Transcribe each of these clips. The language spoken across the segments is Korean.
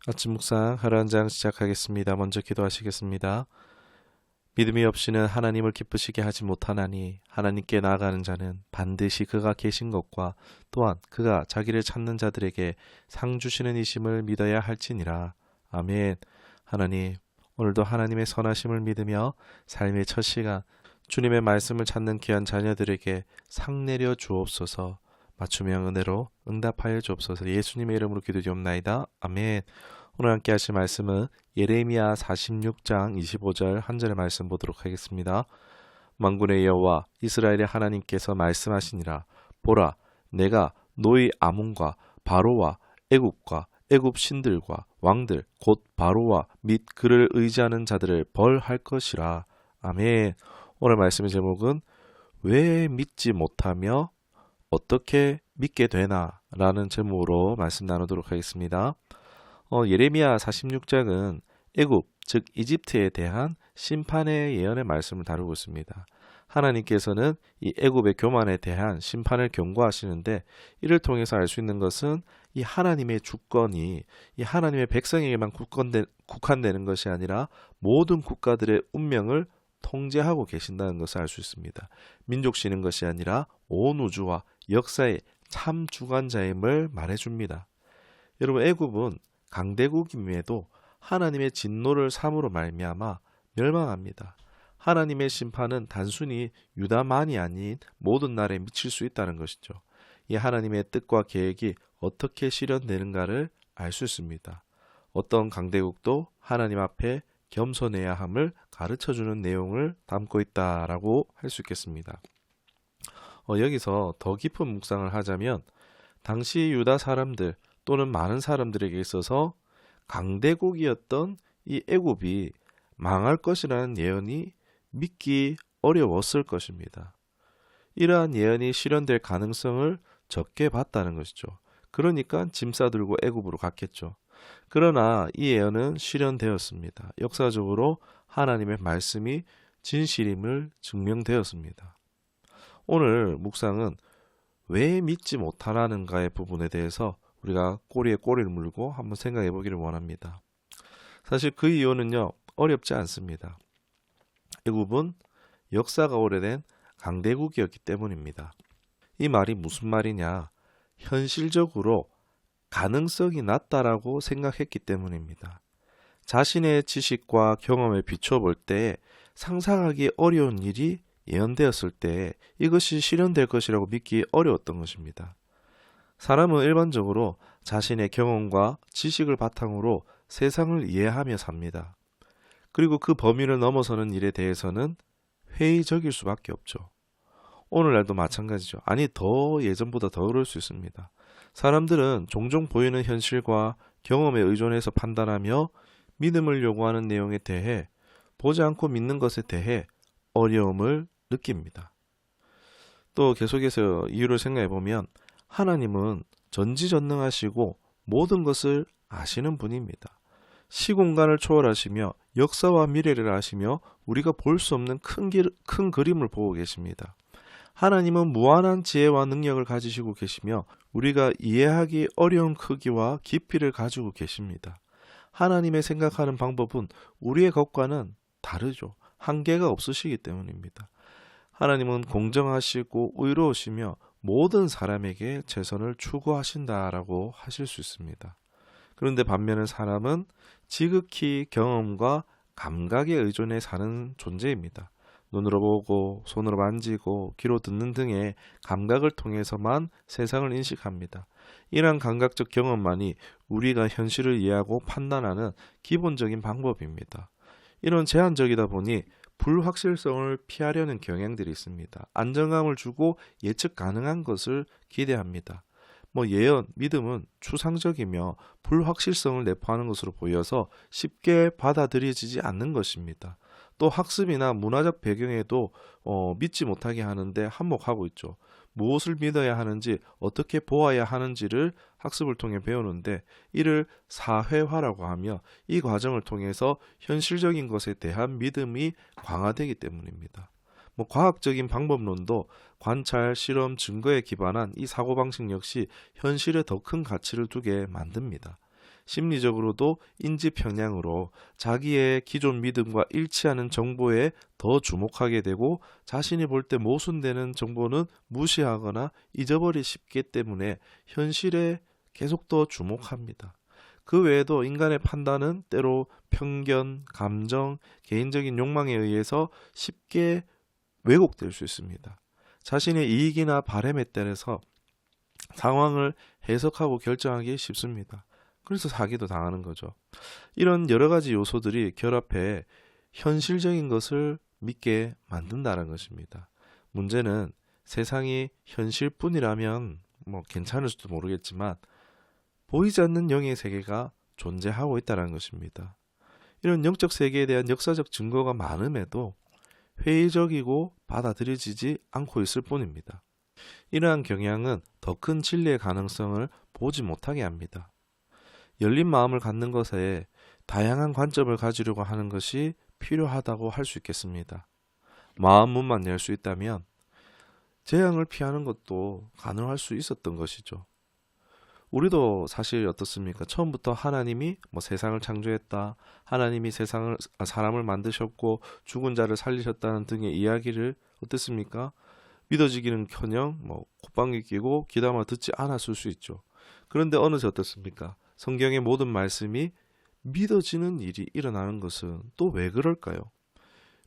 아침 묵상 하루 한 장 시작하겠습니다. 먼저 기도하시겠습니다. 믿음이 없이는 하나님을 기쁘시게 하지 못하나니 하나님께 나아가는 자는 반드시 그가 계신 것과 또한 그가 자기를 찾는 자들에게 상 주시는 이심을 믿어야 할지니라. 아멘. 하나님, 오늘도 하나님의 선하심을 믿으며 삶의 첫 시간 주님의 말씀을 찾는 귀한 자녀들에게 상 내려 주옵소서. 맞춤형 은혜로 응답하여 주옵소서. 예수님의 이름으로 기도드리옵나이다. 아멘. 오늘 함께 하실 말씀은 예레미야 46장 25절 한 절의 말씀 보도록 하겠습니다. 만군의 여호와 이스라엘의 하나님께서 말씀하시니라. 보라, 내가 너희 아몬과 바로와 애굽과 애굽 신들과 왕들 곧 바로와 및 그를 의지하는 자들을 벌할 것이라. 아멘. 오늘 말씀의 제목은 왜 믿지 못하며 어떻게 믿게 되나 라는 제목으로 말씀 나누도록 하겠습니다. 예레미야 46장은 애굽, 즉 이집트에 대한 심판의 예언의 말씀을 다루고 있습니다. 하나님께서는 이 애굽의 교만에 대한 심판을 경고하시는데 이를 통해서 알 수 있는 것은 이 하나님의 주권이 이 하나님의 백성에게만 국한되는 것이 아니라 모든 국가들의 운명을 통제하고 계신다는 것을 알 수 있습니다. 민족 쉬는 것이 아니라 온 우주와 역사의 참 주관자임을 말해줍니다. 여러분, 애굽은 강대국임에도 하나님의 진노를 삼으로 말미암아 멸망합니다. 하나님의 심판은 단순히 유다만이 아닌 모든 나라에 미칠 수 있다는 것이죠. 이 하나님의 뜻과 계획이 어떻게 실현되는가를 알 수 있습니다. 어떤 강대국도 하나님 앞에 겸손해야 함을 가르쳐주는 내용을 담고 있다라고 할 수 있겠습니다. 여기서 더 깊은 묵상을 하자면 당시 유다 사람들 또는 많은 사람들에게 있어서 강대국이었던 이 애굽이 망할 것이라는 예언이 믿기 어려웠을 것입니다. 이러한 예언이 실현될 가능성을 적게 봤다는 것이죠. 그러니까 짐 싸들고 애굽으로 갔겠죠. 그러나 이 예언은 실현되었습니다. 역사적으로 하나님의 말씀이 진실임을 증명되었습니다. 오늘 묵상은 왜 믿지 못하라는가의 부분에 대해서 우리가 꼬리에 꼬리를 물고 한번 생각해 보기를 원합니다. 사실 그 이유는요, 어렵지 않습니다. 애굽은 역사가 오래된 강대국이었기 때문입니다. 이 말이 무슨 말이냐? 현실적으로 가능성이 낮다라고 생각했기 때문입니다. 자신의 지식과 경험에 비춰볼 때 상상하기 어려운 일이 예언되었을 때 이것이 실현될 것이라고 믿기 어려웠던 것입니다. 사람은 일반적으로 자신의 경험과 지식을 바탕으로 세상을 이해하며 삽니다. 그리고 그 범위를 넘어서는 일에 대해서는 회의적일 수밖에 없죠. 오늘날도 마찬가지죠. 아니, 더 예전보다 더 그럴 수 있습니다. 사람들은 종종 보이는 현실과 경험에 의존해서 판단하며 믿음을 요구하는 내용에 대해 보지 않고 믿는 것에 대해 어려움을 느낍니다. 또 계속해서 이유를 생각해 보면 하나님은 전지전능하시고 모든 것을 아시는 분입니다. 시공간을 초월하시며 역사와 미래를 아시며 우리가 볼 수 없는 큰 그림을 보고 계십니다. 하나님은 무한한 지혜와 능력을 가지시고 계시며 우리가 이해하기 어려운 크기와 깊이를 가지고 계십니다. 하나님의 생각하는 방법은 우리의 것과는 다르죠. 한계가 없으시기 때문입니다. 하나님은 공정하시고 의로우시며 모든 사람에게 최선을 추구하신다라고 하실 수 있습니다. 그런데 반면에 사람은 지극히 경험과 감각에 의존해 사는 존재입니다. 눈으로 보고 손으로 만지고 귀로 듣는 등의 감각을 통해서만 세상을 인식합니다. 이러한 감각적 경험만이 우리가 현실을 이해하고 판단하는 기본적인 방법입니다. 이런 제한적이다 보니 불확실성을 피하려는 경향들이 있습니다. 안정감을 주고 예측 가능한 것을 기대합니다. 예언, 믿음은 추상적이며 불확실성을 내포하는 것으로 보여서 쉽게 받아들여지지 않는 것입니다. 또 학습이나 문화적 배경에도 믿지 못하게 하는데 한몫하고 있죠. 무엇을 믿어야 하는지, 어떻게 보아야 하는지를 학습을 통해 배우는데 이를 사회화라고 하며 이 과정을 통해서 현실적인 것에 대한 믿음이 강화되기 때문입니다. 과학적인 방법론도 관찰, 실험, 증거에 기반한 이 사고방식 역시 현실에 더 큰 가치를 두게 만듭니다. 심리적으로도 인지평양으로 자기의 기존 믿음과 일치하는 정보에 더 주목하게 되고 자신이 볼 때 모순되는 정보는 무시하거나 잊어버리기 쉽기 때문에 현실에 계속 더 주목합니다. 그 외에도 인간의 판단은 때로 편견, 감정, 개인적인 욕망에 의해서 쉽게 왜곡될 수 있습니다. 자신의 이익이나 바램에 따라서 상황을 해석하고 결정하기 쉽습니다. 그래서 사기도 당하는 거죠. 이런 여러 가지 요소들이 결합해 현실적인 것을 믿게 만든다는 것입니다. 문제는 세상이 현실뿐이라면 괜찮을지도 모르겠지만 보이지 않는 영의 세계가 존재하고 있다는 것입니다. 이런 영적 세계에 대한 역사적 증거가 많음에도 회의적이고 받아들여지지 않고 있을 뿐입니다. 이러한 경향은 더 큰 진리의 가능성을 보지 못하게 합니다. 열린 마음을 갖는 것에 다양한 관점을 가지려고 하는 것이 필요하다고 할 수 있겠습니다. 마음 문만 열 수 있다면 재앙을 피하는 것도 가능할 수 있었던 것이죠. 우리도 사실 어떻습니까? 처음부터 하나님이 세상을 창조했다, 하나님이 사람을 만드셨고 죽은 자를 살리셨다는 등의 이야기를 어땠습니까? 믿어지기는커녕 콧방귀 끼고 귀담아 듣지 않았을 수 있죠. 그런데 어느새 어떻습니까? 성경의 모든 말씀이 믿어지는 일이 일어나는 것은 또 왜 그럴까요?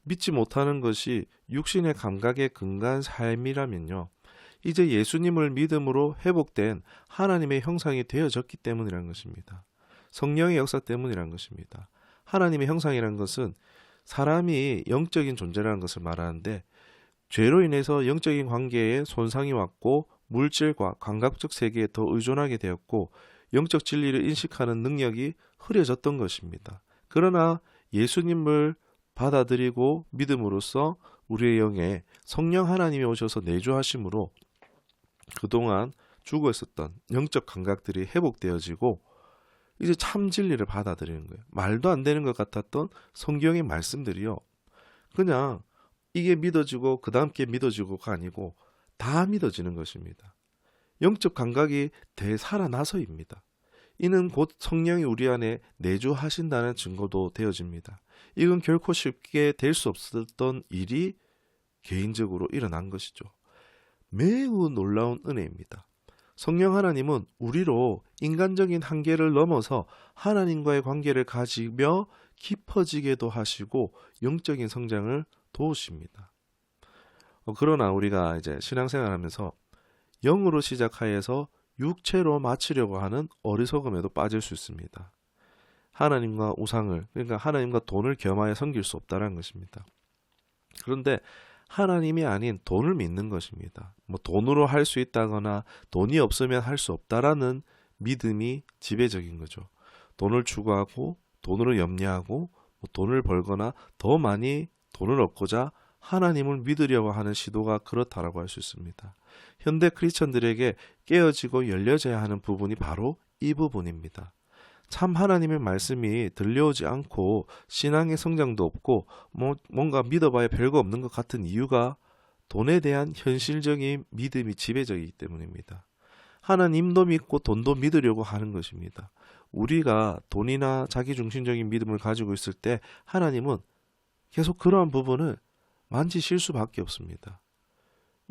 믿지 못하는 것이 육신의 감각에 근거한 삶이라면요, 이제 예수님을 믿음으로 회복된 하나님의 형상이 되어졌기 때문이라는 것입니다. 성령의 역사 때문이라는 것입니다. 하나님의 형상이라는 것은 사람이 영적인 존재라는 것을 말하는데, 죄로 인해서 영적인 관계에 손상이 왔고 물질과 감각적 세계에 더 의존하게 되었고 영적 진리를 인식하는 능력이 흐려졌던 것입니다. 그러나 예수님을 받아들이고 믿음으로써 우리의 영에 성령 하나님이 오셔서 내주하심으로 그동안 죽어 있었던 영적 감각들이 회복되어지고 이제 참 진리를 받아들이는 거예요. 말도 안 되는 것 같았던 성경의 말씀들이요, 그냥 이게 믿어지고 그 다음 게 믿어지고가 아니고 다 믿어지는 것입니다. 영적 감각이 되살아나서입니다. 이는 곧 성령이 우리 안에 내주하신다는 증거도 되어집니다. 이건 결코 쉽게 될 수 없었던 일이 개인적으로 일어난 것이죠. 매우 놀라운 은혜입니다. 성령 하나님은 우리로 인간적인 한계를 넘어서 하나님과의 관계를 가지며 깊어지게도 하시고 영적인 성장을 도우십니다. 그러나 우리가 이제 신앙생활하면서 영으로 시작하여서 육체로 마치려고 하는 어리석음에도 빠질 수 있습니다. 하나님과 우상을, 그러니까 하나님과 돈을 겸하여 섬길 수 없다는 것입니다. 그런데 하나님이 아닌 돈을 믿는 것입니다. 돈으로 할 수 있다거나 돈이 없으면 할 수 없다라는 믿음이 지배적인 거죠. 돈을 추구하고 돈으로 염려하고 돈을 벌거나 더 많이 돈을 얻고자 하나님을 믿으려고 하는 시도가 그렇다라고 할 수 있습니다. 현대 크리스천들에게 깨어지고 열려져야 하는 부분이 바로 이 부분입니다. 참 하나님의 말씀이 들려오지 않고 신앙의 성장도 없고 뭔가 믿어봐야 별거 없는 것 같은 이유가 돈에 대한 현실적인 믿음이 지배적이기 때문입니다. 하나님도 믿고 돈도 믿으려고 하는 것입니다. 우리가 돈이나 자기중심적인 믿음을 가지고 있을 때 하나님은 계속 그러한 부분을 만지실 수밖에 없습니다.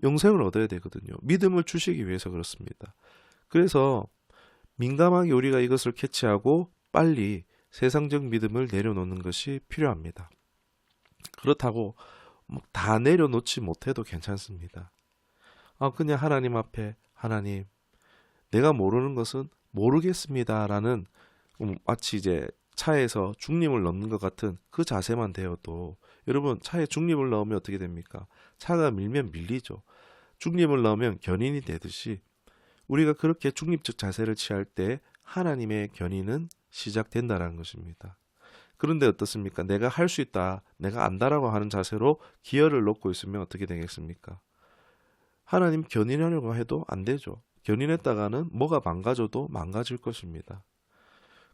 영생을 얻어야 되거든요. 믿음을 주시기 위해서 그렇습니다. 그래서 민감하게 우리가 이것을 캐치하고 빨리 세상적 믿음을 내려놓는 것이 필요합니다. 그렇다고 다 내려놓지 못해도 괜찮습니다. 그냥 하나님 앞에 하나님, 내가 모르는 것은 모르겠습니다 라는 마치 이제 차에서 중립을 넣는 것 같은 그 자세만 되어도, 여러분 차에 중립을 넣으면 어떻게 됩니까? 차가 밀면 밀리죠. 중립을 넣으면 견인이 되듯이 우리가 그렇게 중립적 자세를 취할 때 하나님의 견인은 시작된다는 것입니다. 그런데 어떻습니까? 내가 할 수 있다, 내가 안다라고 하는 자세로 기어를 놓고 있으면 어떻게 되겠습니까? 하나님 견인하려고 해도 안 되죠. 견인했다가는 뭐가 망가져도 망가질 것입니다.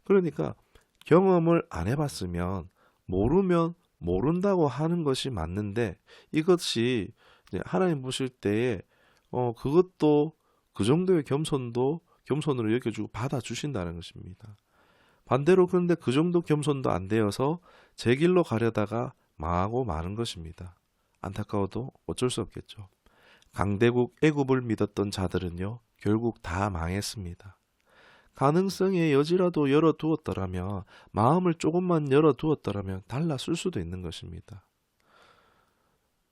그러니까 경험을 안 해봤으면 모르면 모른다고 하는 것이 맞는데, 이것이 하나님 보실 때에 그것도 그 정도의 겸손으로 여겨주고 받아주신다는 것입니다. 반대로 그런데 그 정도 겸손도 안 되어서 제 길로 가려다가 망하고 마는 것입니다. 안타까워도 어쩔 수 없겠죠. 강대국 애굽을 믿었던 자들은요, 결국 다 망했습니다. 가능성의 여지라도 열어두었더라면, 마음을 조금만 열어두었더라면 달랐을 수도 있는 것입니다.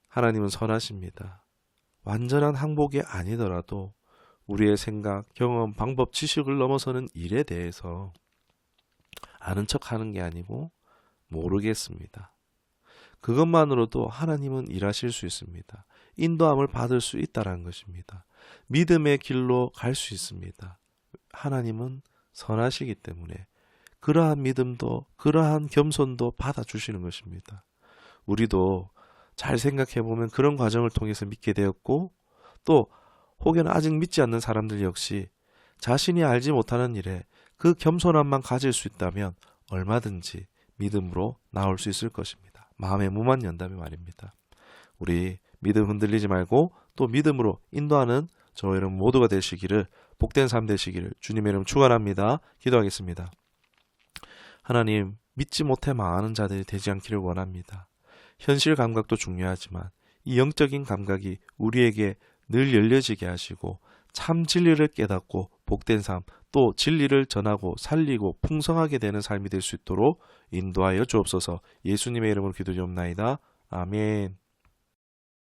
하나님은 선하십니다. 완전한 항복이 아니더라도 우리의 생각, 경험, 방법, 지식을 넘어서는 일에 대해서 아는 척하는 게 아니고 모르겠습니다. 그것만으로도 하나님은 일하실 수 있습니다. 인도함을 받을 수 있다는 것입니다. 믿음의 길로 갈 수 있습니다. 하나님은 선하시기 때문에 그러한 믿음도 그러한 겸손도 받아주시는 것입니다. 우리도 잘 생각해 보면 그런 과정을 통해서 믿게 되었고, 또 혹여나 아직 믿지 않는 사람들 역시 자신이 알지 못하는 일에 그 겸손함만 가질 수 있다면 얼마든지 믿음으로 나올 수 있을 것입니다. 마음의 문만 연다면 말입니다. 우리 믿음 흔들리지 말고 또 믿음으로 인도하는 저와 여러분 모두가 되시기를, 복된 삶 되시기를 주님의 이름 축원합니다. 기도하겠습니다. 하나님, 믿지 못해 망하는 자들이 되지 않기를 원합니다. 현실 감각도 중요하지만 이 영적인 감각이 우리에게 늘 열려지게 하시고 참 진리를 깨닫고 복된 삶, 또 진리를 전하고 살리고 풍성하게 되는 삶이 될 수 있도록 인도하여 주옵소서. 예수님의 이름으로 기도드리옵나이다. 아멘.